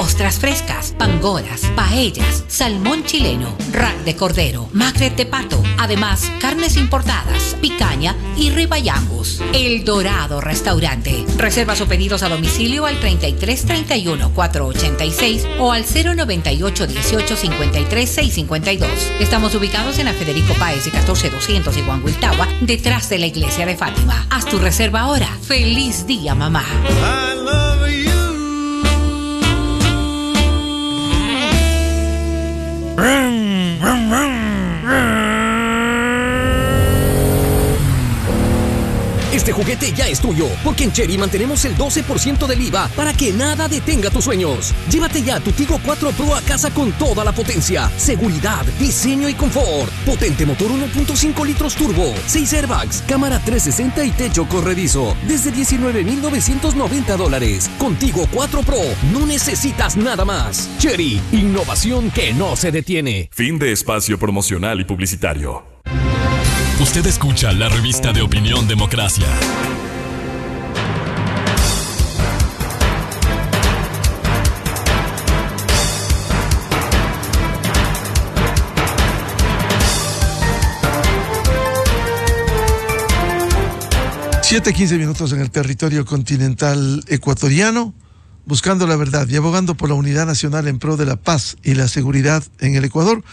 ostras frescas, pangoras, paellas, salmón chileno, rack de cordero, magret de pato, además carnes importadas, picaña y ribeye Angus. El Dorado Restaurante. Reservas o pedidos a domicilio al 3331-486 o al 098-1853-652. Estamos ubicados en la Federico Páez y 14200 y Huanguiltagua, detrás de la iglesia de Fátima. Haz tu reserva ahora. ¡Feliz día, mamá! I love you. Este juguete ya es tuyo, porque en Chery mantenemos el 12% del IVA para que nada detenga tus sueños. Llévate ya tu Tigo 4 Pro a casa con toda la potencia, seguridad, diseño y confort. Potente motor 1.5 litros turbo, 6 airbags, cámara 360 y techo corredizo. Desde $19,990. Con Tigo 4 Pro no necesitas nada más. Chery, innovación que no se detiene. Fin de espacio promocional y publicitario. Usted escucha la revista de opinión Democracia. Siete 15 minutos en el territorio continental ecuatoriano, buscando la verdad y abogando por la unidad nacional en pro de la paz y la seguridad en el Ecuador.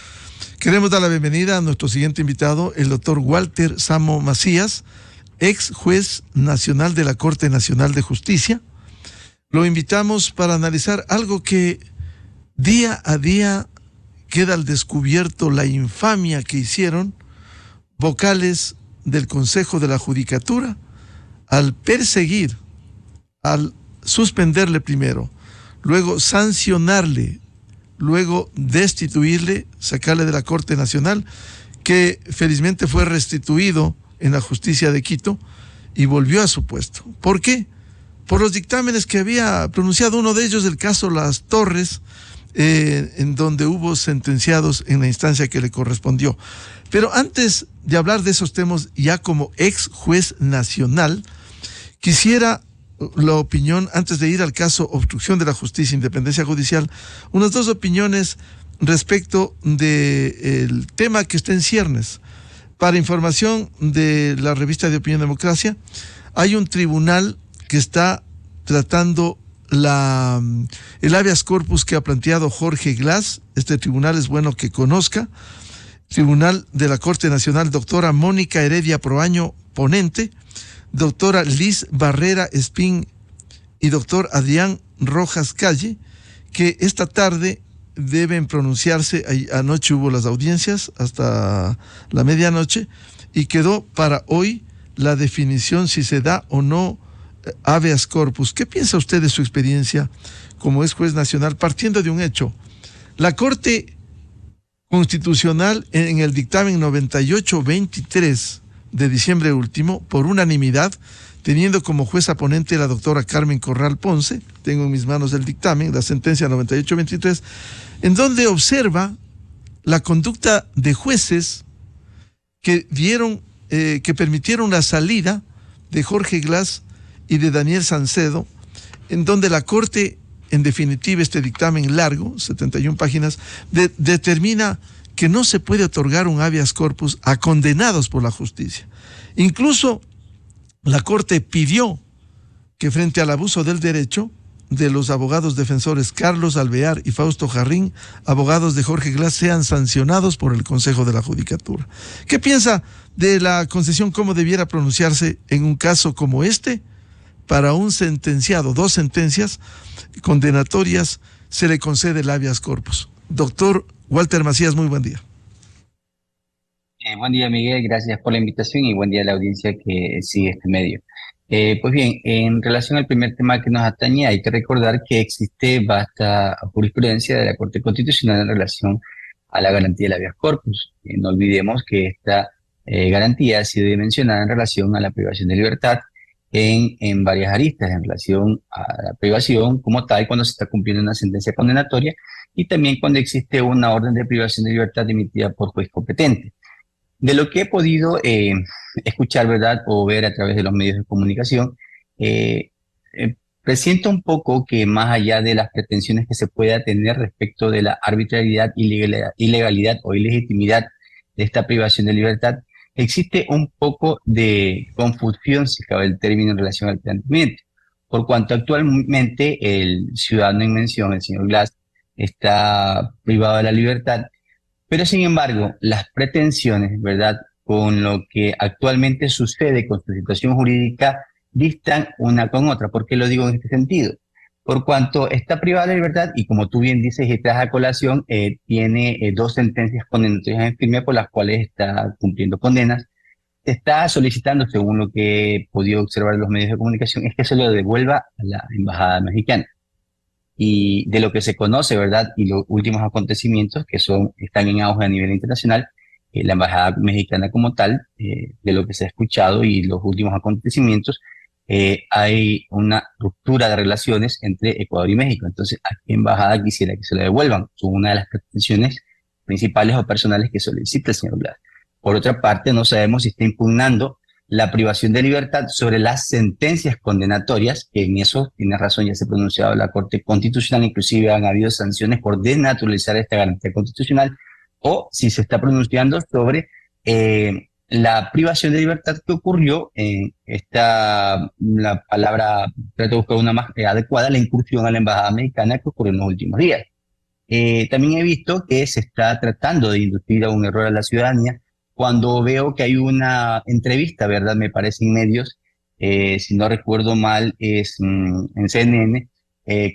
Queremos dar la bienvenida a nuestro siguiente invitado, el doctor Walter Samo Macías, ex juez nacional de la Corte Nacional de Justicia. Lo invitamos para analizar algo que día a día queda al descubierto, la infamia que hicieron vocales del Consejo de la Judicatura al perseguir, al suspenderle primero, luego sancionarle, luego destituirle, sacarle de la Corte Nacional, que felizmente fue restituido en la justicia de Quito y volvió a su puesto. ¿Por qué? Por los dictámenes que había pronunciado, uno de ellos, el caso Las Torres, en donde hubo sentenciados en la instancia que le correspondió. Pero antes de hablar de esos temas, ya como ex juez nacional, quisiera la opinión, antes de ir al caso obstrucción de la justicia, independencia judicial, unas dos opiniones respecto del tema que está en ciernes. Para información de la revista de Opinión Democracia, hay un tribunal que está tratando el habeas corpus que ha planteado Jorge Glass. Este tribunal es bueno que conozca. Tribunal de la Corte Nacional, doctora Mónica Heredia Proaño, ponente, doctora Liz Barrera Espín y doctor Adrián Rojas Calle, que esta tarde deben pronunciarse. Anoche hubo las audiencias hasta la medianoche y quedó para hoy la definición si se da o no habeas corpus. ¿Qué piensa usted de su experiencia como ex juez nacional, partiendo de un hecho? La Corte Constitucional, en el dictamen 98-23 de diciembre último, por unanimidad, teniendo como jueza ponente la doctora Carmen Corral Ponce, tengo en mis manos el dictamen, la sentencia 98-23, en donde observa la conducta de jueces que permitieron la salida de Jorge Glass y de Daniel Sancedo, en donde la Corte, en definitiva, este dictamen largo, 71 páginas, determina que no se puede otorgar un habeas corpus a condenados por la justicia. Incluso la Corte pidió que frente al abuso del derecho de los abogados defensores Carlos Alvear y Fausto Jarrín, abogados de Jorge Glass, sean sancionados por el Consejo de la Judicatura. ¿Qué piensa de la concesión, cómo debiera pronunciarse en un caso como este? Para un sentenciado, 2 sentencias condenatorias, se le concede el habeas corpus. Doctor Walter Macías, muy buen día. Buen día, Miguel, gracias por la invitación y buen día a la audiencia que sigue este medio. Pues bien, en relación al primer tema que nos atañe, hay que recordar que existe vasta jurisprudencia de la Corte Constitucional en relación a la garantía del habeas corpus. No olvidemos que esta garantía ha sido dimensionada en relación a la privación de libertad en varias aristas, en relación a la privación como tal cuando se está cumpliendo una sentencia condenatoria y también cuando existe una orden de privación de libertad emitida por juez competente. De lo que he podido Presiento un poco que más allá de las pretensiones que se pueda tener respecto de la arbitrariedad, ilegalidad o ilegitimidad de esta privación de libertad, existe un poco de confusión, si cabe el término, en relación al planteamiento. Por cuanto actualmente el ciudadano en mención, el señor Glass, está privado de la libertad, pero sin embargo, las pretensiones, ¿verdad?, con lo que actualmente sucede con su situación jurídica, distan una con otra. ¿Por qué lo digo en este sentido? Por cuanto está privada de libertad y como tú bien dices y traes a colación, tiene dos sentencias condenatorias en firme por las cuales está cumpliendo condenas. Está solicitando, según lo que he podido observar en los medios de comunicación, es que se lo devuelva a la embajada mexicana. Y de lo que se conoce, ¿verdad? Y los últimos acontecimientos que están en auge a nivel internacional, la embajada mexicana como tal, de lo que se ha escuchado y los últimos acontecimientos, hay una ruptura de relaciones entre Ecuador y México. Entonces, ¿a qué embajada quisiera que se lo devuelvan? Son una de las pretensiones principales o personales que solicita el señor Glass. Por otra parte, no sabemos si está impugnando la privación de libertad sobre las sentencias condenatorias, que en eso tiene razón, ya se ha pronunciado la Corte Constitucional, inclusive han habido sanciones por desnaturalizar esta garantía constitucional, o si se está pronunciando sobre la privación de libertad que ocurrió en la palabra, trato de buscar una más adecuada, la incursión a la embajada americana que ocurrió en los últimos días. También he visto que se está tratando de inducir a un error a la ciudadanía cuando veo que hay una entrevista, ¿verdad? Me parece en medios, si no recuerdo mal, es en CNN,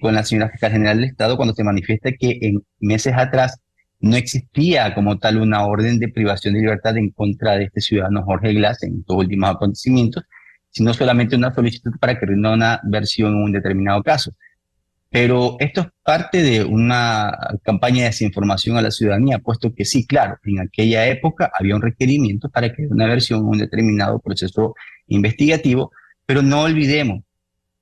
con la señora fiscal general del Estado, cuando se manifiesta que en meses atrás no existía como tal una orden de privación de libertad en contra de este ciudadano Jorge Glass en estos últimos acontecimientos, sino solamente una solicitud para que rinda una versión en un determinado caso. Pero esto es parte de una campaña de desinformación a la ciudadanía, puesto que sí, claro, en aquella época había un requerimiento para que una versión en un determinado proceso investigativo, pero no olvidemos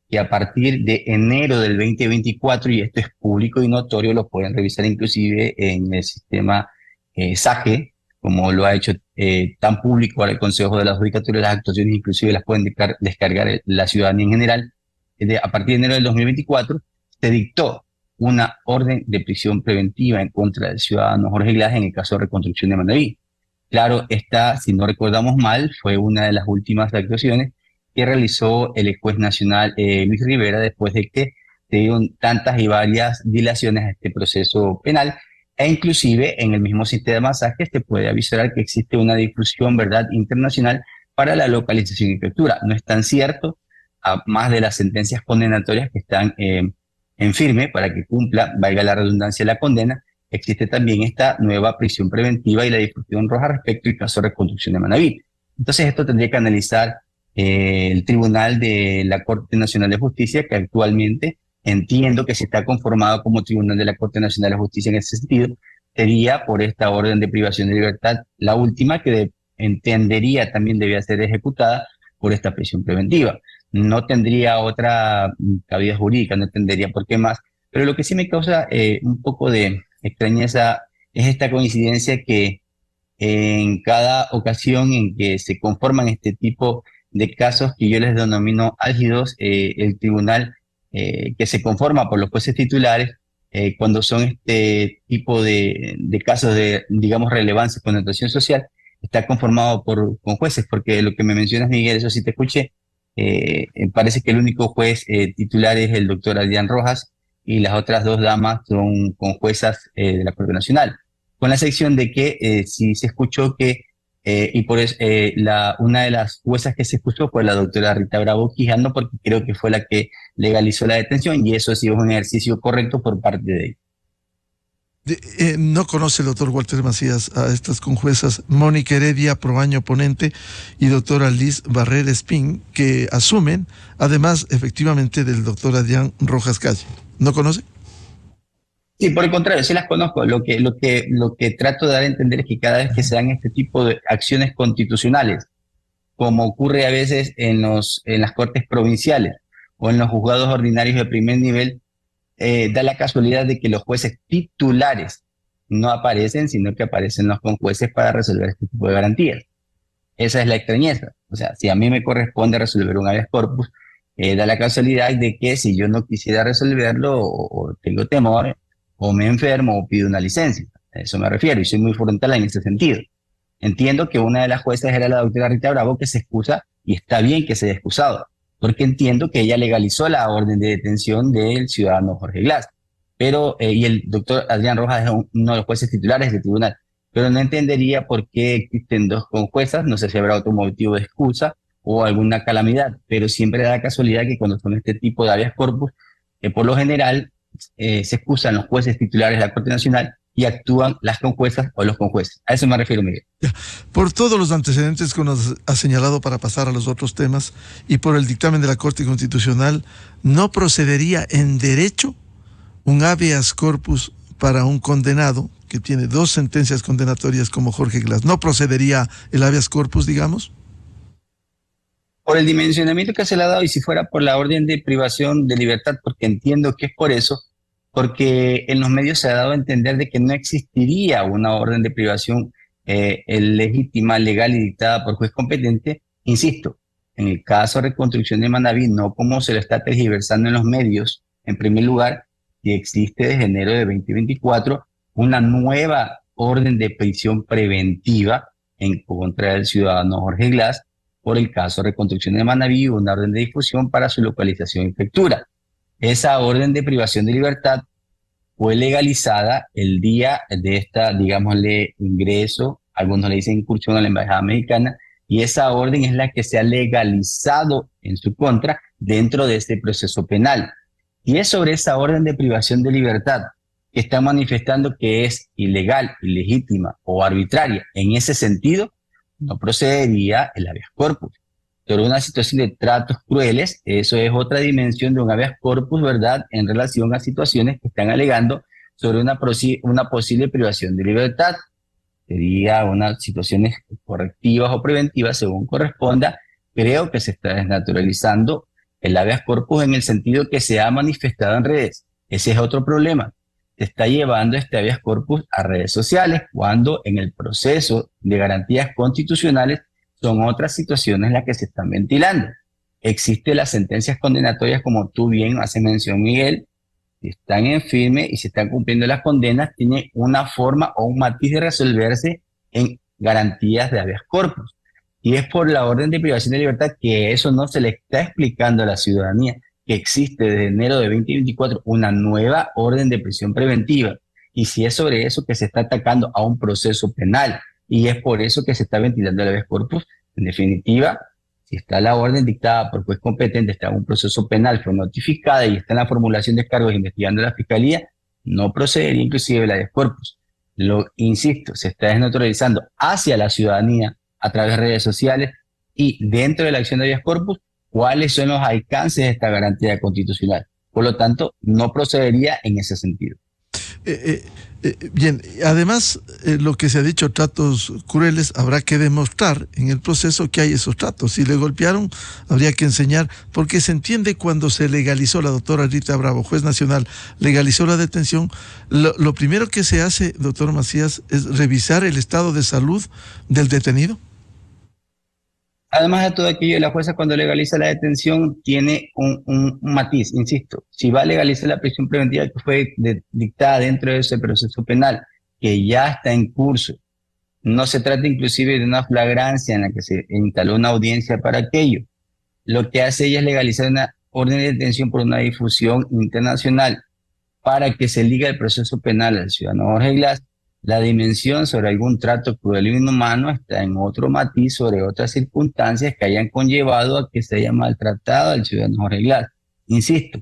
que a partir de enero del 2024, y esto es público y notorio, lo pueden revisar inclusive en el sistema SAGE, como lo ha hecho tan público ahora el Consejo de la Judicatura, las actuaciones inclusive las pueden descargar la ciudadanía en general. A partir de enero del 2024, se dictó una orden de prisión preventiva en contra del ciudadano Jorge Glass en el caso de Reconstrucción de Manabí. Claro, esta, si no recordamos mal, fue una de las últimas actuaciones que realizó el juez nacional Luis Rivera después de que se dieron tantas y varias dilaciones a este proceso penal, e inclusive en el mismo sistema de masajes se puede avisar que existe una difusión, ¿verdad?, internacional para la localización y captura. No es tan cierto, a más de las sentencias condenatorias que están en firme para que cumpla, valga la redundancia, la condena, existe también esta nueva prisión preventiva y la difusión roja respecto al caso de Reconstrucción de Manabí. Entonces esto tendría que analizar el Tribunal de la Corte Nacional de Justicia, que actualmente entiendo que se está conformado como Tribunal de la Corte Nacional de Justicia en ese sentido, sería por esta orden de privación de libertad, la última que entendería también debía ser ejecutada por esta prisión preventiva. No tendría otra cabida jurídica, no entendería por qué más, pero lo que sí me causa un poco de extrañeza es esta coincidencia que en cada ocasión en que se conforman este tipo de casos que yo les denomino álgidos, el tribunal que se conforma por los jueces titulares, cuando son este tipo de casos de, digamos, relevancia y connotación social, está conformado con jueces, porque lo que me mencionas, Miguel, eso sí te escuché, parece que el único juez titular es el doctor Adrián Rojas y las otras dos damas son con juezas de la Corte Nacional, con la excepción de que sí se escuchó que y por eso una de las juezas que se excusó fue la doctora Rita Bravo Quijano, porque creo que fue la que legalizó la detención, y eso sí es un ejercicio correcto por parte de ella. No conoce el doctor Walter Macías a estas conjuezas Mónica Heredia Proaño ponente y doctora Liz Barrer Espín, que asumen, además efectivamente del doctor Adrián Rojas Calle. ¿No conoce? Sí, por el contrario, sí las conozco. Lo que trato de dar a entender es que cada vez que se dan este tipo de acciones constitucionales, como ocurre a veces en las cortes provinciales o en los juzgados ordinarios de primer nivel, da la casualidad de que los jueces titulares no aparecen, sino que aparecen los conjueces para resolver este tipo de garantías. Esa es la extrañeza. O sea, si a mí me corresponde resolver un habeas corpus, Da la casualidad de que si yo no quisiera resolverlo o tengo temor o me enfermo o pido una licencia. A eso me refiero y soy muy frontal en ese sentido. Entiendo que una de las jueces era la doctora Rita Bravo, que se excusa y está bien que se haya excusado, porque entiendo que ella legalizó la orden de detención del ciudadano Jorge Glass. Pero, y el doctor Adrián Rojas es uno de los jueces titulares del tribunal, pero no entendería por qué existen dos juezas, no sé si habrá otro motivo de excusa o alguna calamidad, pero siempre da la casualidad que cuando son este tipo de habeas corpus, por lo general se excusan los jueces titulares de la Corte Nacional y actúan las conjuezas o los conjueces. A eso me refiero, Miguel. Por todos los antecedentes que nos ha señalado para pasar a los otros temas y por el dictamen de la Corte Constitucional, ¿no procedería en derecho un habeas corpus para un condenado que tiene 2 sentencias condenatorias como Jorge Glass? ¿No procedería el habeas corpus, digamos? Por el dimensionamiento que se le ha dado y si fuera por la orden de privación de libertad, porque entiendo que es por eso, porque en los medios se ha dado a entender de que no existiría una orden de privación legítima, legal y dictada por juez competente. Insisto, en el caso de Reconstrucción de Manabí, no como se lo está tergiversando en los medios, en primer lugar, que existe desde enero de 2024 una nueva orden de prisión preventiva en contra del ciudadano Jorge Glass por el caso de Reconstrucción de Manabí, una orden de difusión para su localización y captura. Esa orden de privación de libertad fue legalizada el día de esta, digámosle, ingreso, algunos le dicen incursión a la Embajada Americana, y esa orden es la que se ha legalizado en su contra dentro de este proceso penal. Y es sobre esa orden de privación de libertad que está manifestando que es ilegal, ilegítima o arbitraria. En ese sentido, no procedería el habeas corpus. Pero una situación de tratos crueles, eso es otra dimensión de un habeas corpus, ¿verdad?, en relación a situaciones que están alegando sobre una posible privación de libertad. Sería unas situaciones correctivas o preventivas según corresponda. Creo que se está desnaturalizando el habeas corpus en el sentido que se ha manifestado en redes. Ese es otro problema. Se está llevando este habeas corpus a redes sociales cuando en el proceso de garantías constitucionales son otras situaciones las que se están ventilando. Existen las sentencias condenatorias, como tú bien haces mención, Miguel, están en firme y se están cumpliendo las condenas, tiene una forma o un matiz de resolverse en garantías de habeas corpus. Y es por la orden de privación de libertad que eso no se le está explicando a la ciudadanía, que existe desde enero de 2024 una nueva orden de prisión preventiva. Y si es sobre eso que se está atacando a un proceso penal, y es por eso que se está ventilando el habeas corpus. En definitiva, si está la orden dictada por juez competente, está en un proceso penal, fue notificada y está en la formulación de cargos investigando la Fiscalía, no procedería inclusive el habeas corpus. Insisto, se está desnaturalizando hacia la ciudadanía a través de redes sociales y dentro de la acción de habeas corpus, cuáles son los alcances de esta garantía constitucional. Por lo tanto, no procedería en ese sentido. Bien, además, lo que se ha dicho, tratos crueles, habrá que demostrar en el proceso que hay esos tratos. Si le golpearon, habría que enseñar, porque se entiende cuando se legalizó, la doctora Rita Bravo, juez nacional, legalizó la detención, lo primero que se hace, doctor Macías, es revisar el estado de salud del detenido. Además de todo aquello, la jueza cuando legaliza la detención tiene un matiz, insisto. Si va a legalizar la prisión preventiva que fue dictada dentro de ese proceso penal, que ya está en curso, no se trata inclusive de una flagrancia en la que se instaló una audiencia para aquello. Lo que hace ella es legalizar una orden de detención por una difusión internacional para que se liga el proceso penal al ciudadano Jorge Glass. La dimensión sobre algún trato cruel y inhumano está en otro matiz sobre otras circunstancias que hayan conllevado a que se haya maltratado al ciudadano Jorge Glass. Insisto,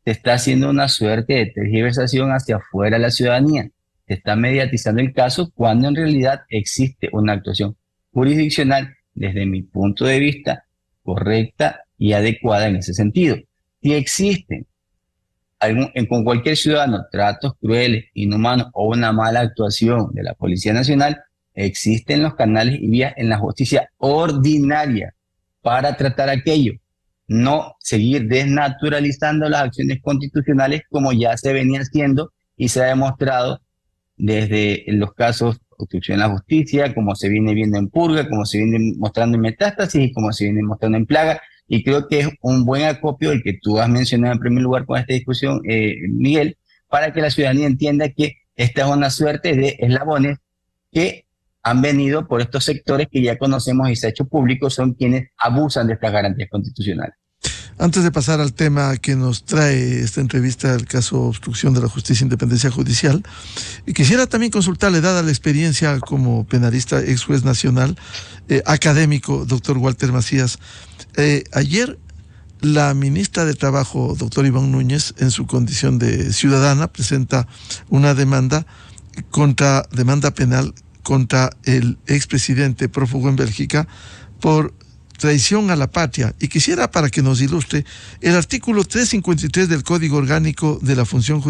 se está haciendo una suerte de tergiversación hacia afuera de la ciudadanía. Se está mediatizando el caso cuando en realidad existe una actuación jurisdiccional, desde mi punto de vista, correcta y adecuada en ese sentido. Si existen con cualquier ciudadano tratos crueles, inhumanos o una mala actuación de la Policía Nacional, existen los canales y vías en la justicia ordinaria para tratar aquello, no seguir desnaturalizando las acciones constitucionales como ya se venía haciendo y se ha demostrado desde los casos de obstrucción a la justicia, como se viene viendo en purga, como se viene mostrando en metástasis y como se viene mostrando en plaga, Y creo que es un buen acopio el que tú has mencionado en primer lugar con esta discusión, Miguel, para que la ciudadanía entienda que esta es una suerte de eslabones que han venido por estos sectores que ya conocemos y se ha hecho público, son quienes abusan de estas garantías constitucionales. Antes de pasar al tema que nos trae esta entrevista, el caso obstrucción de la justicia e independencia judicial, quisiera también consultarle, dada la experiencia como penalista, ex juez nacional, académico, doctor Walter Macías. Ayer la ministra de Trabajo, doctor Ivonne Núñez, en su condición de ciudadana, presenta una demanda penal contra el expresidente prófugo en Bélgica por traición a la patria. Y quisiera, para que nos ilustre, el artículo 353 del Código Orgánico de la Función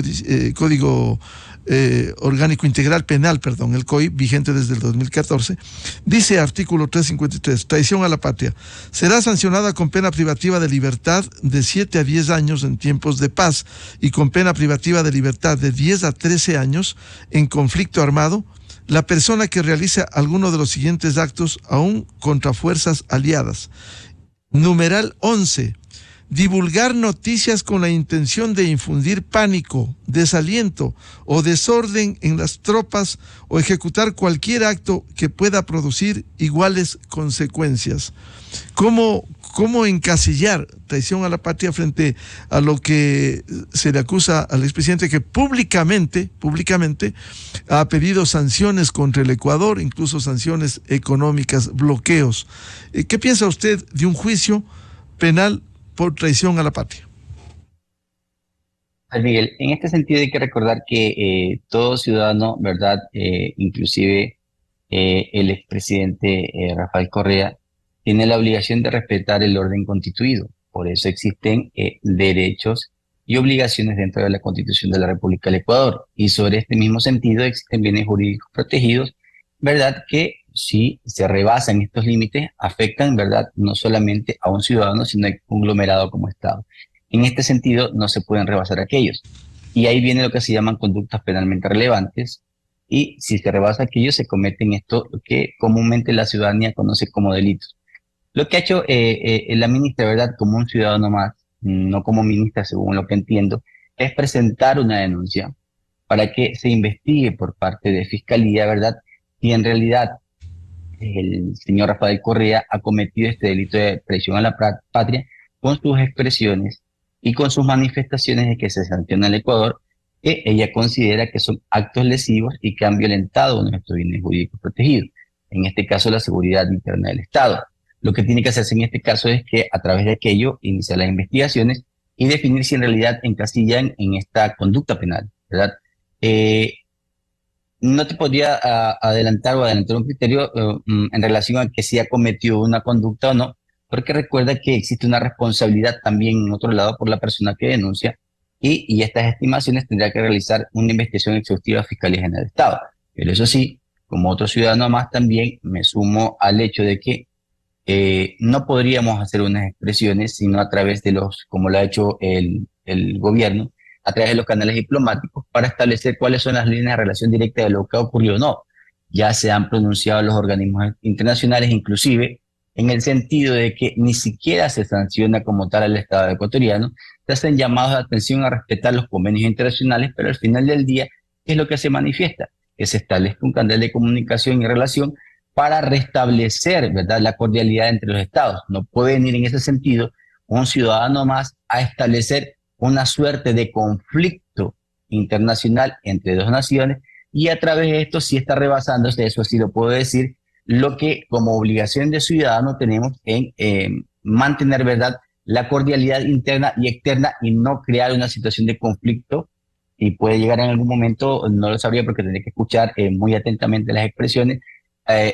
Código Orgánico Integral Penal, el COI, vigente desde el 2014, dice artículo 353, traición a la patria, será sancionada con pena privativa de libertad de 7 a 10 años en tiempos de paz y con pena privativa de libertad de 10 a 13 años en conflicto armado la persona que realice alguno de los siguientes actos aún contra fuerzas aliadas. Numeral 11. Divulgar noticias con la intención de infundir pánico, desaliento o desorden en las tropas o ejecutar cualquier acto que pueda producir iguales consecuencias. ¿Cómo encasillar traición a la patria frente a lo que se le acusa al expresidente, que públicamente ha pedido sanciones contra el Ecuador, incluso sanciones económicas, bloqueos? ¿Qué piensa usted de un juicio penal por traición a la patria? Miguel, en este sentido hay que recordar que todo ciudadano, ¿verdad? Inclusive el expresidente Rafael Correa, tiene la obligación de respetar el orden constituido. Por eso existen derechos y obligaciones dentro de la Constitución de la República del Ecuador. Y sobre este mismo sentido existen bienes jurídicos protegidos, ¿verdad? Que si se rebasan estos límites, afectan, ¿verdad?, no solamente a un ciudadano, sino a un conglomerado como Estado. En este sentido, no se pueden rebasar aquellos. Y ahí viene lo que se llaman conductas penalmente relevantes. Y si se rebasa aquellos, se cometen esto que comúnmente la ciudadanía conoce como delitos. Lo que ha hecho la ministra, ¿verdad?, como un ciudadano más, no como ministra, según lo que entiendo, es presentar una denuncia para que se investigue por parte de Fiscalía, ¿verdad?, si en realidad el señor Rafael Correa ha cometido este delito de traición a la patria con sus expresiones y con sus manifestaciones de que se sanciona al Ecuador, que ella considera que son actos lesivos y que han violentado nuestros bienes jurídicos protegidos, en este caso la seguridad interna del Estado. Lo que tiene que hacerse en este caso es que a través de aquello iniciar las investigaciones y definir si en realidad encasillan en esta conducta penal, ¿verdad? No te podría adelantar un criterio en relación a que si ha cometido una conducta o no, porque recuerda que existe una responsabilidad también en otro lado por la persona que denuncia y estas estimaciones tendrá que realizar una investigación exhaustiva a Fiscalía General del Estado. Pero eso sí, como otro ciudadano más también me sumo al hecho de que no podríamos hacer unas expresiones sino a través de como lo ha hecho el gobierno, a través de los canales diplomáticos para establecer cuáles son las líneas de relación directa de lo que ha ocurrido o no. Ya se han pronunciado los organismos internacionales, inclusive en el sentido de que ni siquiera se sanciona como tal al Estado ecuatoriano, se hacen llamados de atención a respetar los convenios internacionales, pero al final del día, ¿qué es lo que se manifiesta? Que se establezca un canal de comunicación y relación para restablecer, ¿verdad?, la cordialidad entre los estados. No puede venir en ese sentido un ciudadano más a establecer una suerte de conflicto internacional entre dos naciones y a través de esto sí está rebasándose, eso sí lo puedo decir, lo que como obligación de ciudadano tenemos en mantener, ¿verdad?, la cordialidad interna y externa y no crear una situación de conflicto. Y puede llegar en algún momento, no lo sabría porque tendré que escuchar muy atentamente las expresiones,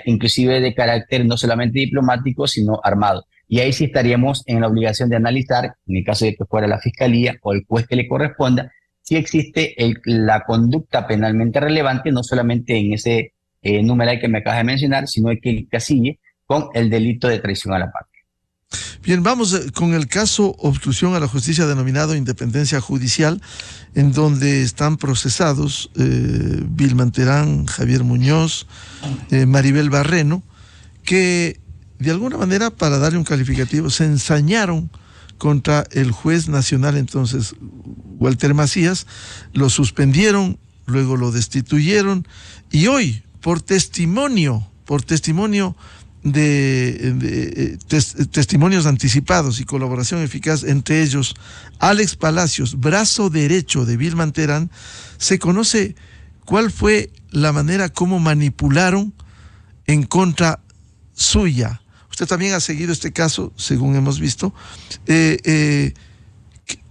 inclusive de carácter no solamente diplomático, sino armado. Y ahí sí estaríamos en la obligación de analizar, en el caso de que fuera la Fiscalía o el juez que le corresponda, si existe la conducta penalmente relevante, no solamente en ese numeral que me acabas de mencionar, sino que encasille con el delito de traición a la patria. Bien, vamos con el caso obstrucción a la justicia denominado independencia judicial, en donde están procesados Vilma Terán, Javier Muñoz, Maribel Barreno, que de alguna manera, para darle un calificativo, se ensañaron contra el juez nacional entonces, Walter Macías, lo suspendieron, luego lo destituyeron, y hoy, por testimonio de testimonios anticipados y colaboración eficaz, entre ellos Alex Palacios, brazo derecho de Vilma Terán, se conoce cuál fue la manera como manipularon en contra suya. Usted también ha seguido este caso, según hemos visto. ¿Qué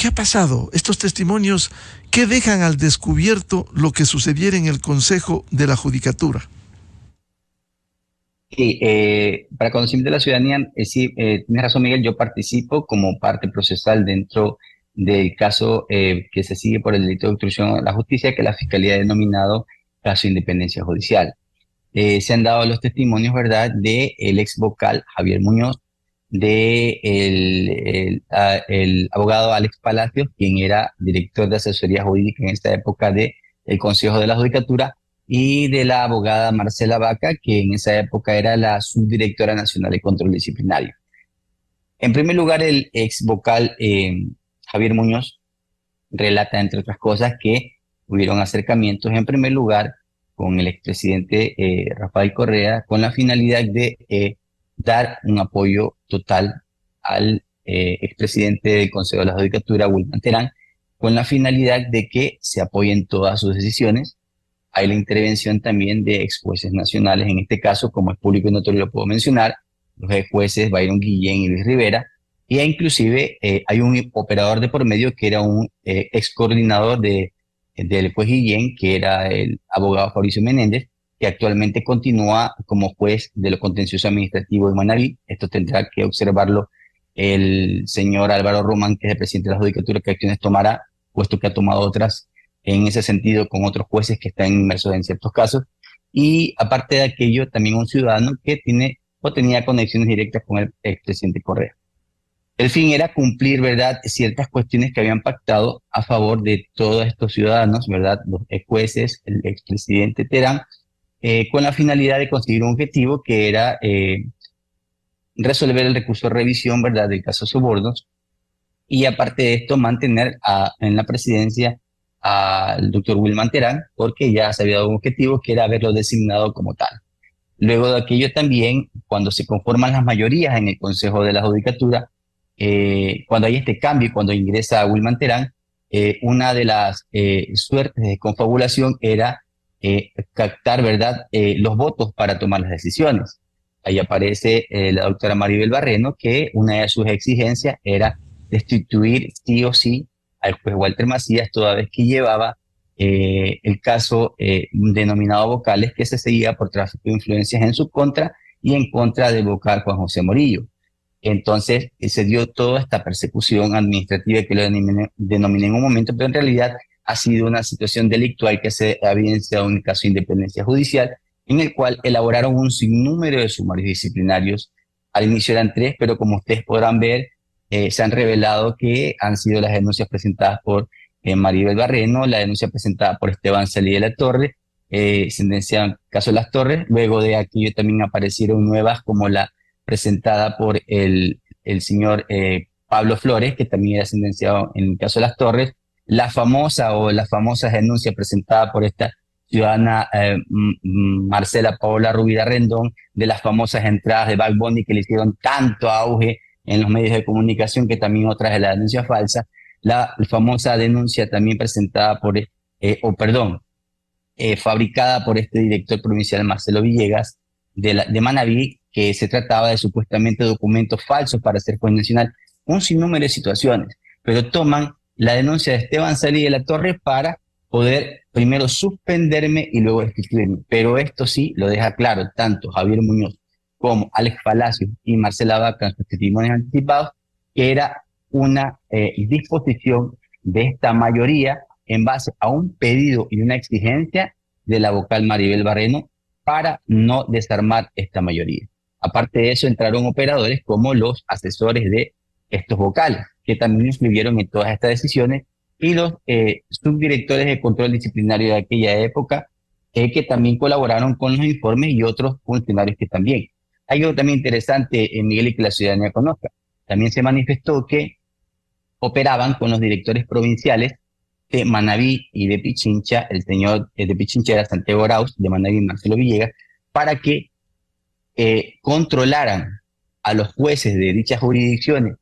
ha pasado? Estos testimonios, ¿qué dejan al descubierto lo que sucediera en el Consejo de la Judicatura? Sí, para conocimiento de la ciudadanía, sí, tienes razón, Miguel, yo participo como parte procesal dentro del caso que se sigue por el delito de obstrucción a la justicia, que la Fiscalía ha denominado caso de independencia judicial. Se han dado los testimonios, ¿verdad?, de el ex vocal Javier Muñoz, de el abogado Alex Palacios, quien era director de asesoría jurídica en esta época del Consejo de la Judicatura, y de la abogada Marcela Vaca, que en esa época era la subdirectora nacional de control disciplinario. En primer lugar, el ex vocal Javier Muñoz relata, entre otras cosas, que hubieron acercamientos, en primer lugar, con el expresidente Rafael Correa, con la finalidad de dar un apoyo total al expresidente del Consejo de la Judicatura, Wilman Terán, con la finalidad de que se apoyen todas sus decisiones. Hay la intervención también de ex jueces nacionales, en este caso, como es público y notorio, lo puedo mencionar, los ex jueces Byron Guillén y Luis Rivera, y inclusive hay un operador de por medio que era un ex coordinador del juez Guillén, que era el abogado Fabricio Menéndez, que actualmente continúa como juez de lo contencioso administrativo de Manaví. Esto tendrá que observarlo el señor Álvaro Román, que es el presidente de la Judicatura, que acciones tomará, puesto que ha tomado otras en ese sentido con otros jueces que están inmersos en ciertos casos. Y aparte de aquello, también un ciudadano que tiene o tenía conexiones directas con el expresidente Correa. El fin era cumplir, ¿verdad?, ciertas cuestiones que habían pactado a favor de todos estos ciudadanos, ¿verdad?, los ex jueces, el expresidente Terán, con la finalidad de conseguir un objetivo que era resolver el recurso de revisión, ¿verdad?, del caso Sobornos, y aparte de esto mantener en la presidencia al doctor Wilman Terán, porque ya se había dado un objetivo que era haberlo designado como tal. Luego de aquello también, cuando se conforman las mayorías en el Consejo de la Judicatura, cuando hay este cambio, cuando ingresa Wilman Terán, una de las suertes de confabulación era captar, ¿verdad?, los votos para tomar las decisiones. Ahí aparece la doctora Maribel Barreno, que una de sus exigencias era destituir sí o sí al juez Walter Macías, toda vez que llevaba el caso denominado Vocales, que se seguía por tráfico de influencias en su contra y en contra del vocal Juan José Morillo. Entonces se dio toda esta persecución administrativa que lo denominé en un momento, pero en realidad ha sido una situación delictual que se ha evidenciado en el caso de independencia judicial, en el cual elaboraron un sinnúmero de sumarios disciplinarios. Al inicio eran 3, pero como ustedes podrán ver, se han revelado que han sido las denuncias presentadas por Maribel Barreno, la denuncia presentada por Esteban Salí de la Torre, sentenciaron caso de Las Torres. Luego de aquello también aparecieron nuevas, como la presentada por el señor Pablo Flores, que también era sentenciado en el caso de Las Torres, las famosas denuncias presentadas por esta ciudadana Marcela Paola Rubira Rendón, de las famosas entradas de Bad Bunny que le hicieron tanto auge en los medios de comunicación, que también otras de la denuncia falsa, la famosa denuncia también presentada por, fabricada por este director provincial Marcelo Villegas de Manaví, que se trataba de supuestamente documentos falsos para ser juez nacional, un sinnúmero de situaciones, pero toman la denuncia de Esteban Salí de la Torre para poder primero suspenderme y luego destituirme. Pero esto sí lo deja claro tanto Javier Muñoz como Alex Palacios y Marcela Vaca en sus testimonios anticipados, que era una disposición de esta mayoría en base a un pedido y una exigencia de la vocal Maribel Barreno para no desarmar esta mayoría. Aparte de eso, entraron operadores como los asesores de estos vocales, que también influyeron en todas estas decisiones, y los subdirectores de control disciplinario de aquella época, que también colaboraron con los informes, y otros funcionarios que también. Hay algo también interesante, Miguel, y que la ciudadanía conozca. También se manifestó que operaban con los directores provinciales de Manabí y de Pichincha, el señor de Pichincha era Santiago Arauz, de Manabí Marcelo Villegas, para que controlaran a los jueces de dichas jurisdicciones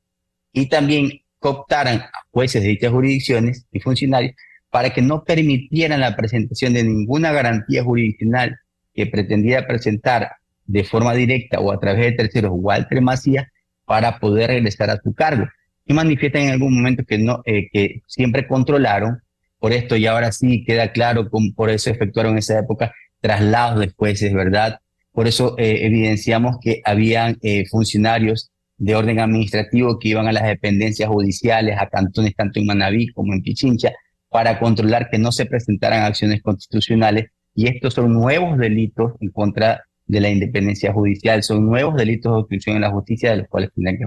y también cooptaran a jueces de dichas jurisdicciones y funcionarios para que no permitieran la presentación de ninguna garantía jurisdiccional que pretendiera presentar de forma directa o a través de terceros Walter Macías para poder regresar a su cargo. Y manifiestan en algún momento que no, que siempre controlaron, por esto y ahora sí queda claro, por eso efectuaron en esa época traslados de jueces, ¿verdad? Por eso evidenciamos que habían funcionarios de orden administrativo que iban a las dependencias judiciales, a cantones tanto en Manabí como en Pichincha, para controlar que no se presentaran acciones constitucionales. Y estos son nuevos delitos en contra de la independencia judicial, son nuevos delitos de obstrucción en la justicia de los cuales tendrán que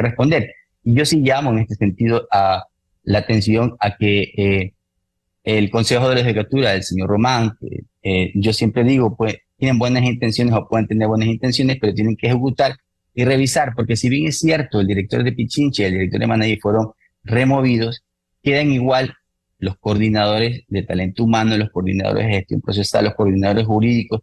responder. Y yo sí llamo en este sentido a la atención a que el Consejo de la Judicatura del señor Román, yo siempre digo, pues tienen buenas intenciones o pueden tener buenas intenciones, pero tienen que ejecutar y revisar, porque si bien es cierto, el director de Pichincha y el director de Manabí fueron removidos, quedan igual los coordinadores de talento humano, los coordinadores de gestión procesal, los coordinadores jurídicos,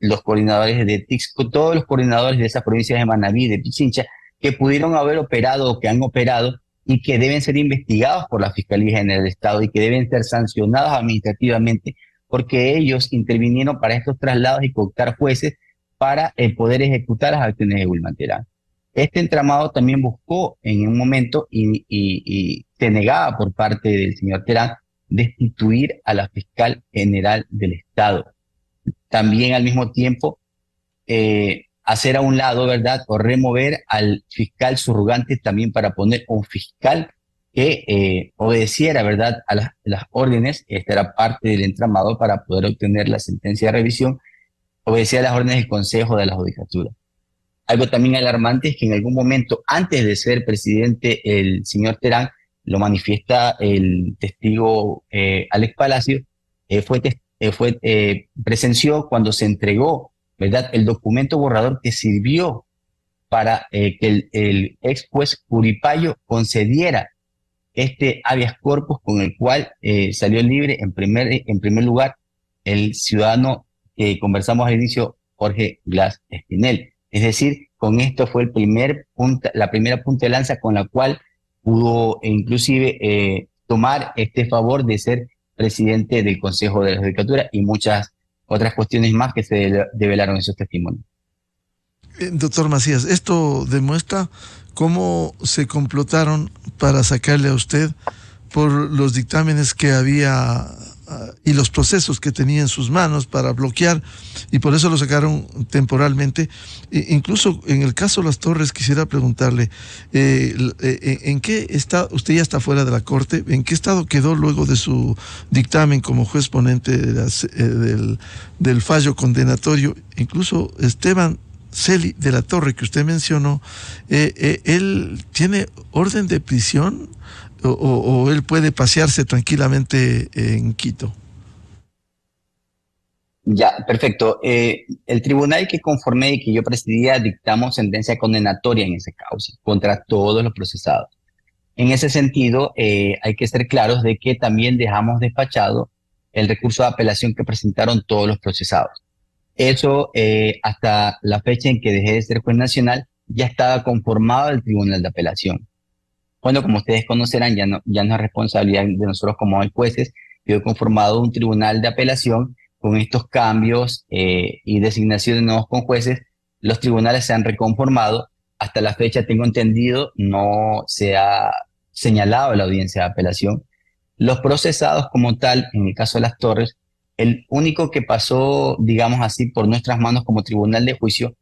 los coordinadores de TICS, todos los coordinadores de esas provincias de Manabí, de Pichincha, que pudieron haber operado o que han operado y que deben ser investigados por la Fiscalía General del Estado y que deben ser sancionados administrativamente porque ellos intervinieron para estos traslados y cooptar jueces para poder ejecutar las acciones de Wilman Terán. Este entramado también buscó en un momento y se negaba por parte del señor Terán destituir a la fiscal general del Estado. También al mismo tiempo hacer a un lado, ¿verdad? O remover al fiscal subrogante también para poner un fiscal que obedeciera, ¿verdad? A las órdenes. Esta era parte del entramado para poder obtener la sentencia de revisión. Obedecía a las órdenes del Consejo de la Judicatura. Algo también alarmante es que en algún momento, antes de ser presidente, el señor Terán, lo manifiesta el testigo Alex Palacio, presenció cuando se entregó, ¿verdad?, el documento borrador que sirvió para que el ex juez Curipayo concediera este habeas corpus con el cual salió libre en primer lugar el ciudadano que conversamos al inicio, Jorge Glass Espinel. Es decir, con esto fue la primera punta de lanza con la cual pudo inclusive tomar este favor de ser presidente del Consejo de la Judicatura y muchas otras cuestiones más que se develaron en esos testimonios. Doctor Macías, esto demuestra cómo se complotaron para sacarle a usted por los dictámenes que había y los procesos que tenía en sus manos para bloquear, y por eso lo sacaron temporalmente. Incluso en el caso de Las Torres, quisiera preguntarle, ¿en qué estado, usted ya está fuera de la Corte, en qué estado quedó luego de su dictamen como juez ponente del fallo condenatorio? Incluso Esteban Celi de la Torre, que usted mencionó, ¿él tiene orden de prisión o él puede pasearse tranquilamente en Quito? Ya, perfecto. El tribunal que conformé y que yo presidía dictamos sentencia condenatoria en esa causa contra todos los procesados. En ese sentido, hay que ser claros de que también dejamos despachado el recurso de apelación que presentaron todos los procesados. Eso, hasta la fecha en que dejé de ser juez nacional, ya estaba conformado el tribunal de apelación. Bueno, como ustedes conocerán, ya no es responsabilidad de nosotros como jueces. Yo he conformado un tribunal de apelación. Con estos cambios y designación de nuevos conjueces, los tribunales se han reconformado. Hasta la fecha, tengo entendido, no se ha señalado la audiencia de apelación. Los procesados como tal, en el caso de Las Torres, el único que pasó, digamos así, por nuestras manos como tribunal de juicio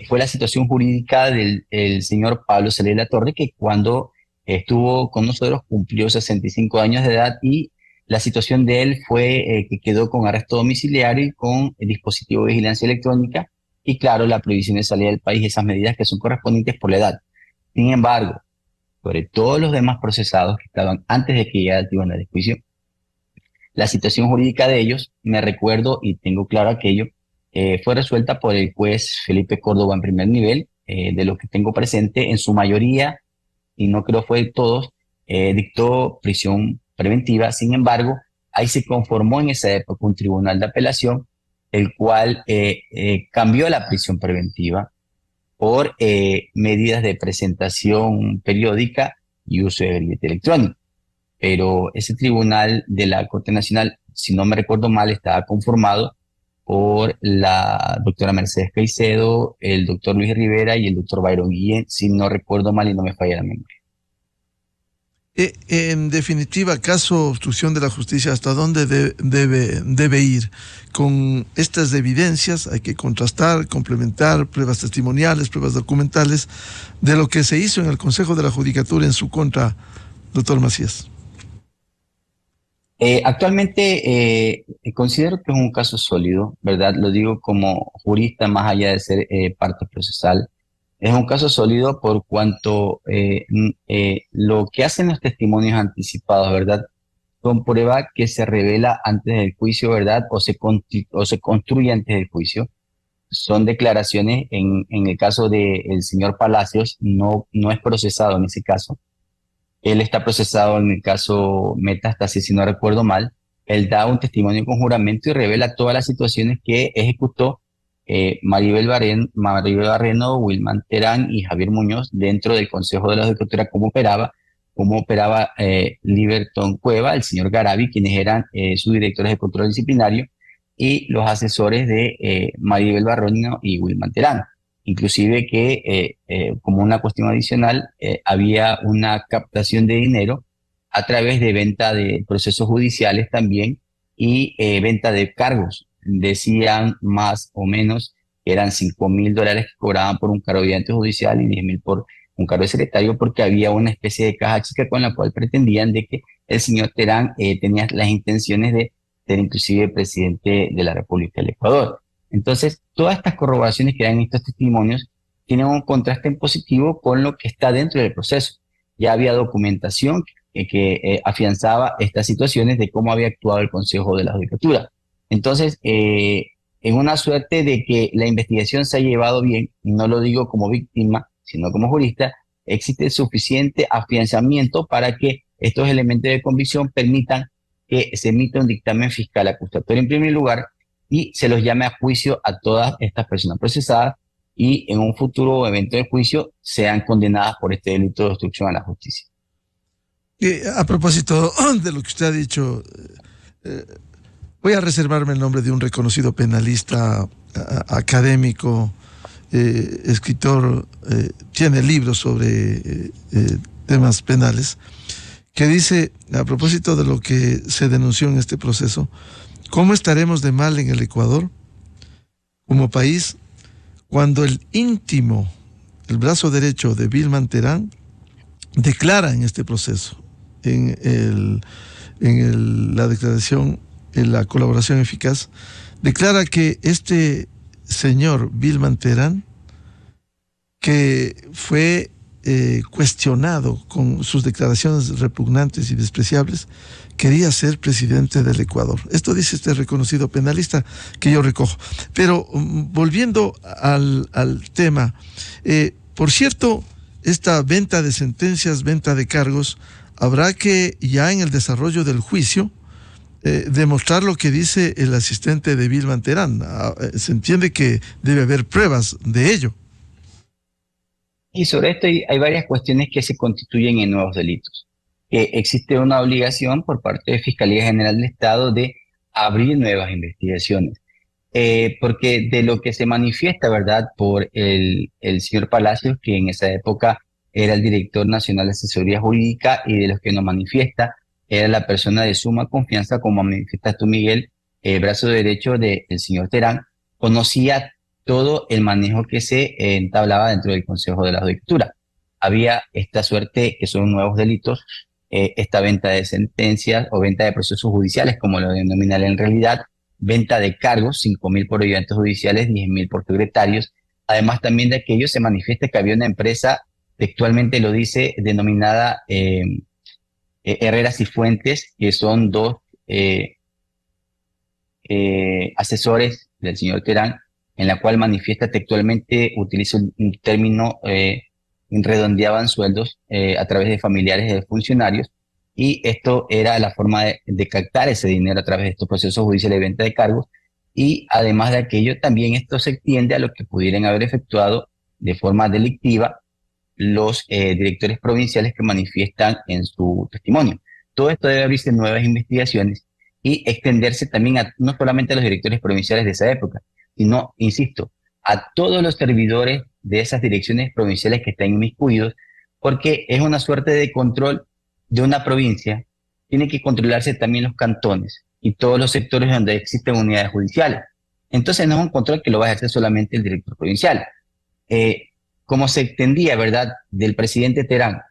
fue la situación jurídica del señor Pablo Celi de la Torre, que cuando estuvo con nosotros cumplió 65 años de edad y la situación de él fue que quedó con arresto domiciliario y con el dispositivo de vigilancia electrónica y, claro, la prohibición de salida del país, esas medidas que son correspondientes por la edad. Sin embargo, sobre todos los demás procesados que estaban antes de que llegara el tribunal de juicio, la situación jurídica de ellos, me recuerdo y tengo claro aquello, fue resuelta por el juez Felipe Córdoba en primer nivel. De lo que tengo presente, en su mayoría, y no creo fue de todos, dictó prisión preventiva. Sin embargo, ahí se conformó en esa época un tribunal de apelación, el cual cambió la prisión preventiva por medidas de presentación periódica y uso de grillete electrónico. Pero ese tribunal de la Corte Nacional, si no me recuerdo mal, estaba conformado por la doctora Mercedes Caicedo, el doctor Luis Rivera y el doctor Byron Guillén, si no recuerdo mal y no me falla la memoria. En definitiva, caso obstrucción de la justicia, ¿hasta dónde debe ir? Con estas evidencias hay que contrastar, complementar pruebas testimoniales, pruebas documentales de lo que se hizo en el Consejo de la Judicatura en su contra, doctor Macías. Actualmente considero que es un caso sólido, ¿verdad? Lo digo como jurista, más allá de ser parte procesal. Es un caso sólido por cuanto lo que hacen los testimonios anticipados, ¿verdad? Comprueba que se revela antes del juicio, ¿verdad? O se construye antes del juicio. Son declaraciones, en el caso del señor Palacios, no es procesado en ese caso. Él está procesado en el caso Metástasis, si no recuerdo mal. Él da un testimonio con juramento y revela todas las situaciones que ejecutó Maribel Barreno, Wilman Terán y Javier Muñoz dentro del Consejo de la Judicatura, cómo operaba Liberton Cueva, el señor Garabi, quienes eran sus directores de control disciplinario, y los asesores de Maribel Barreno y Wilman Terán. Inclusive que como una cuestión adicional había una captación de dinero a través de venta de procesos judiciales también y venta de cargos. Decían más o menos que eran $5,000 que cobraban por un cargo de ayudante judicial y 10,000 por un cargo de secretario, porque había una especie de caja chica con la cual pretendían de que el señor Terán tenía las intenciones de ser inclusive presidente de la República del Ecuador. Entonces, todas estas corroboraciones que dan estos testimonios tienen un contraste en positivo con lo que está dentro del proceso. Ya había documentación que afianzaba estas situaciones de cómo había actuado el Consejo de la Judicatura. Entonces, en una suerte de que la investigación se ha llevado bien, y no lo digo como víctima, sino como jurista, existe suficiente afianzamiento para que estos elementos de convicción permitan que se emita un dictamen fiscal acusatorio en primer lugar y se los llame a juicio a todas estas personas procesadas y en un futuro evento de juicio sean condenadas por este delito de obstrucción a la justicia. A propósito de lo que usted ha dicho, voy a reservarme el nombre de un reconocido penalista, académico, escritor, tiene libros sobre temas penales, que dice, a propósito de lo que se denunció en este proceso, ¿cómo estaremos de mal en el Ecuador como país cuando el íntimo, el brazo derecho de Wilman Terán, declara en este proceso, la declaración, en la colaboración eficaz, declara que este señor Wilman Terán, que fue cuestionado con sus declaraciones repugnantes y despreciables, quería ser presidente del Ecuador? Esto dice este reconocido penalista que yo recojo. Pero volviendo al tema, por cierto, esta venta de sentencias, venta de cargos, habrá que ya en el desarrollo del juicio demostrar lo que dice el asistente de Wilman Terán. Se entiende que debe haber pruebas de ello. Y sobre esto hay varias cuestiones que se constituyen en nuevos delitos. Existe una obligación por parte de Fiscalía General del Estado de abrir nuevas investigaciones. Porque de lo que se manifiesta, ¿verdad?, por el señor Palacios, que en esa época era el director nacional de asesoría jurídica, y de los que nos manifiesta, era la persona de suma confianza, como manifiestas tú, Miguel, brazo derecho del señor Terán, conocía todo el manejo que se entablaba dentro del Consejo de la Judicatura. Había esta suerte, que son nuevos delitos, esta venta de sentencias o venta de procesos judiciales, como lo denominan en realidad, venta de cargos, 5,000 por ayudantes judiciales, 10,000 por secretarios. Además, también de aquello se manifiesta que había una empresa, textualmente lo dice, denominada Herreras y Fuentes, que son dos asesores del señor Terán, en la cual manifiesta textualmente, utiliza un término, redondeaban sueldos a través de familiares de funcionarios, y esto era la forma de captar ese dinero a través de estos procesos judiciales de venta de cargos, y además de aquello también esto se extiende a lo que pudieran haber efectuado de forma delictiva los directores provinciales que manifiestan en su testimonio. Todo esto debe abrirse nuevas investigaciones y extenderse también no solamente a los directores provinciales de esa época, sino, insisto, a todos los servidores de esas direcciones provinciales que están inmiscuidos, porque es una suerte de control de una provincia. Tiene que controlarse también los cantones y todos los sectores donde existen unidades judiciales. Entonces no es un control que lo va a ejercer solamente el director provincial. Como se extendía, ¿verdad?, del presidente Terán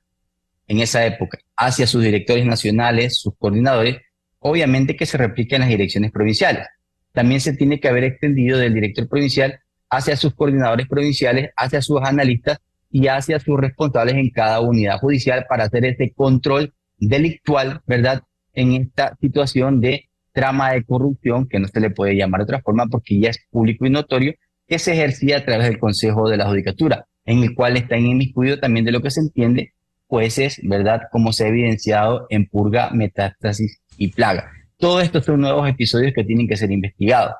en esa época hacia sus directores nacionales, sus coordinadores, obviamente que se replica en las direcciones provinciales. También se tiene que haber extendido del director provincial hacia sus coordinadores provinciales, hacia sus analistas y hacia sus responsables en cada unidad judicial para hacer ese control delictual, ¿verdad?, en esta situación de trama de corrupción, que no se le puede llamar de otra forma porque ya es público y notorio, que se ejercía a través del Consejo de la Judicatura, en el cual están inmiscuidos también, de lo que se entiende, jueces, ¿verdad?, como se ha evidenciado en Purga, Metástasis y Plaga. Todos estos son nuevos episodios que tienen que ser investigados.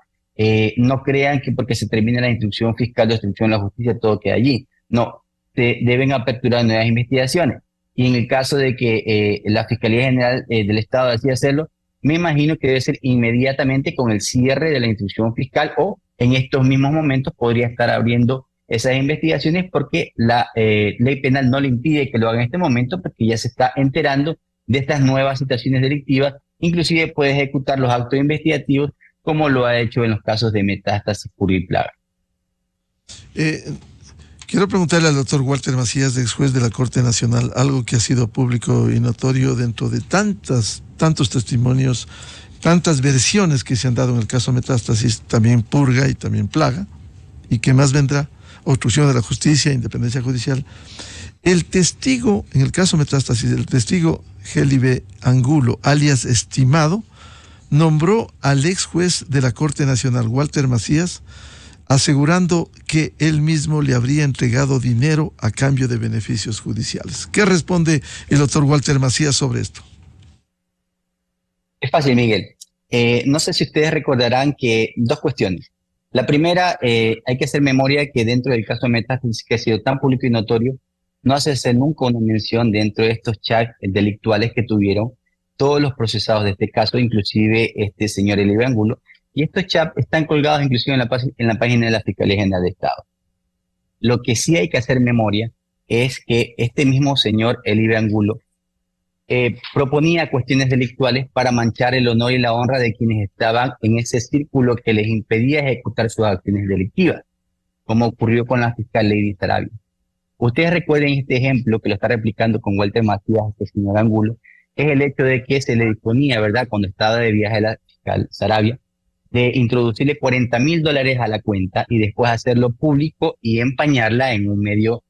No crean que porque se termine la instrucción fiscal de obstrucción de la justicia todo queda allí. No, se deben aperturar nuevas investigaciones. Y en el caso de que la Fiscalía General del Estado decida hacerlo, me imagino que debe ser inmediatamente con el cierre de la instrucción fiscal, o en estos mismos momentos podría estar abriendo esas investigaciones, porque la ley penal no le impide que lo haga en este momento, porque ya se está enterando de estas nuevas situaciones delictivas. Inclusive puede ejecutar los actos investigativos como lo ha hecho en los casos de Metástasis, Purga y Plaga. Quiero preguntarle al doctor Walter Macías, ex juez de la Corte Nacional, algo que ha sido público y notorio dentro de tantos testimonios, tantas versiones que se han dado en el caso Metástasis, también Purga y también Plaga, y que más vendrá, obstrucción de la justicia, independencia judicial. El testigo, en el caso Metástasis, el testigo Gélibe Angulo, alias Estimado, nombró al ex juez de la Corte Nacional, Walter Macías, asegurando que él mismo le habría entregado dinero a cambio de beneficios judiciales. ¿Qué responde el doctor Walter Macías sobre esto? Es fácil, Miguel. No sé si ustedes recordarán que dos cuestiones. La primera, hay que hacer memoria que dentro del caso de Metástasis, que ha sido tan público y notorio, no hace nunca una mención dentro de estos chats delictuales que tuvieron todos los procesados de este caso, inclusive este señor Gélibe Angulo, y estos chats están colgados inclusive en la página de la Fiscalía General de Estado. Lo que sí hay que hacer memoria es que este mismo señor Gélibe Angulo proponía cuestiones delictuales para manchar el honor y la honra de quienes estaban en ese círculo que les impedía ejecutar sus acciones delictivas, como ocurrió con la fiscal Lady Sarabia. Ustedes recuerden este ejemplo que lo está replicando con Walter Macías, este señor Angulo, es el hecho de que se le disponía, ¿verdad?, cuando estaba de viaje la fiscal Sarabia, de introducirle $40,000 a la cuenta y después hacerlo público y empañarla en un medio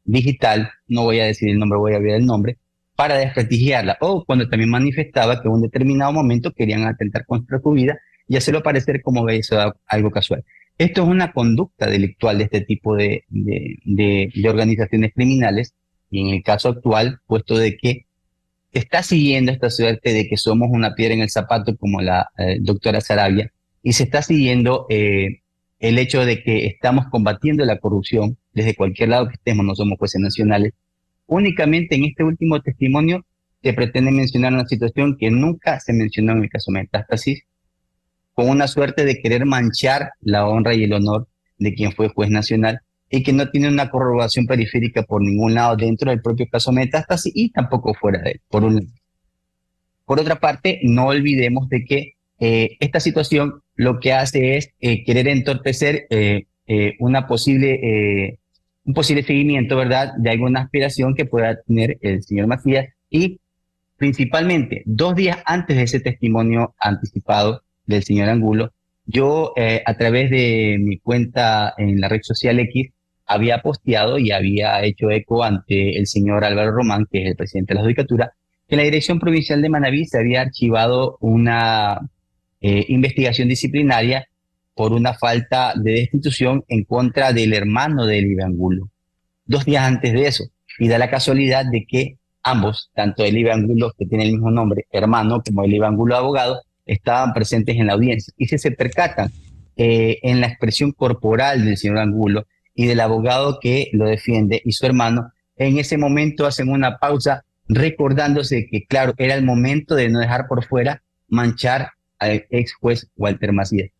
digital, no voy a decir el nombre, voy a olvidar el nombre, para desprestigiarla. O cuando también manifestaba que en un determinado momento querían atentar contra su vida y hacerlo parecer como que eso algo casual. Esto es una conducta delictual de este tipo de organizaciones criminales, y en el caso actual, puesto de que está siguiendo esta suerte de que somos una piedra en el zapato como la doctora Sarabia, y se está siguiendo el hecho de que estamos combatiendo la corrupción desde cualquier lado que estemos, no somos jueces nacionales. Únicamente en este último testimonio se pretende mencionar una situación que nunca se mencionó en el caso Metástasis, con una suerte de querer manchar la honra y el honor de quien fue juez nacional, y que no tiene una corroboración periférica por ningún lado dentro del propio caso Metástasis y tampoco fuera de él, por un lado. Por otra parte, no olvidemos de que esta situación lo que hace es querer entorpecer un posible seguimiento, ¿verdad?, de alguna aspiración que pueda tener el señor Macías, y principalmente 2 días antes de ese testimonio anticipado del señor Angulo, yo a través de mi cuenta en la red social X había posteado y había hecho eco ante el señor Álvaro Román, que es el presidente de la Judicatura, que en la Dirección Provincial de Manabí se había archivado una investigación disciplinaria por una falta de destitución en contra del hermano de Elibe Angulo, 2 días antes de eso. Y da la casualidad de que ambos, tanto Elibe Angulo, que tiene el mismo nombre, hermano, como Elibe Angulo, abogado, estaban presentes en la audiencia. Y si se percatan en la expresión corporal del señor Angulo y del abogado que lo defiende y su hermano, en ese momento hacen una pausa recordándose que, claro, era el momento de no dejar por fuera manchar al ex juez Walter Macías.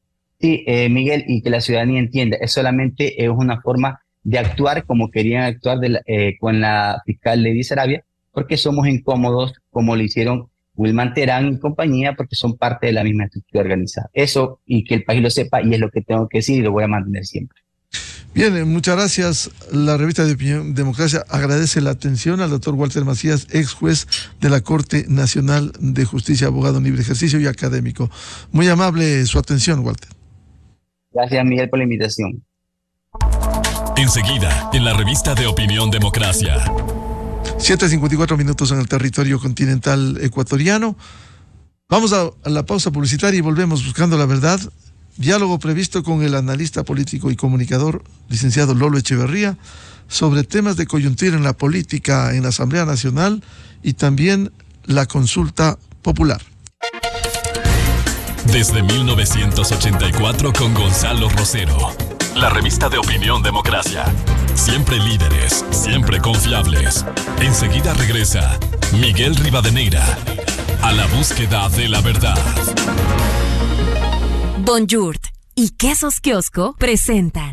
Sí, Miguel, y que la ciudadanía entienda, es solamente una forma de actuar como querían actuar con la fiscal Lady Sarabia, porque somos incómodos, como lo hicieron Wilman Terán y compañía, porque son parte de la misma estructura organizada. Eso, y que el país lo sepa, y es lo que tengo que decir y lo voy a mantener siempre. Bien, muchas gracias. La revista de Opinión Democracia agradece la atención al doctor Walter Macías, ex juez de la Corte Nacional de Justicia, abogado en libre ejercicio y académico. Muy amable su atención, Walter. Gracias, Miguel, por la invitación. Enseguida, en la revista de Opinión Democracia. 7:54 minutos en el territorio continental ecuatoriano. Vamos a la pausa publicitaria y volvemos buscando la verdad. Diálogo previsto con el analista político y comunicador, licenciado Lolo Echeverría, sobre temas de coyuntura en la política en la Asamblea Nacional y también la consulta popular. Desde 1984 con Gonzalo Rosero. La revista de Opinión Democracia. Siempre líderes, siempre confiables. Enseguida regresa Miguel Rivadeneira a la búsqueda de la verdad. Bonjour y Quesos Kiosco presentan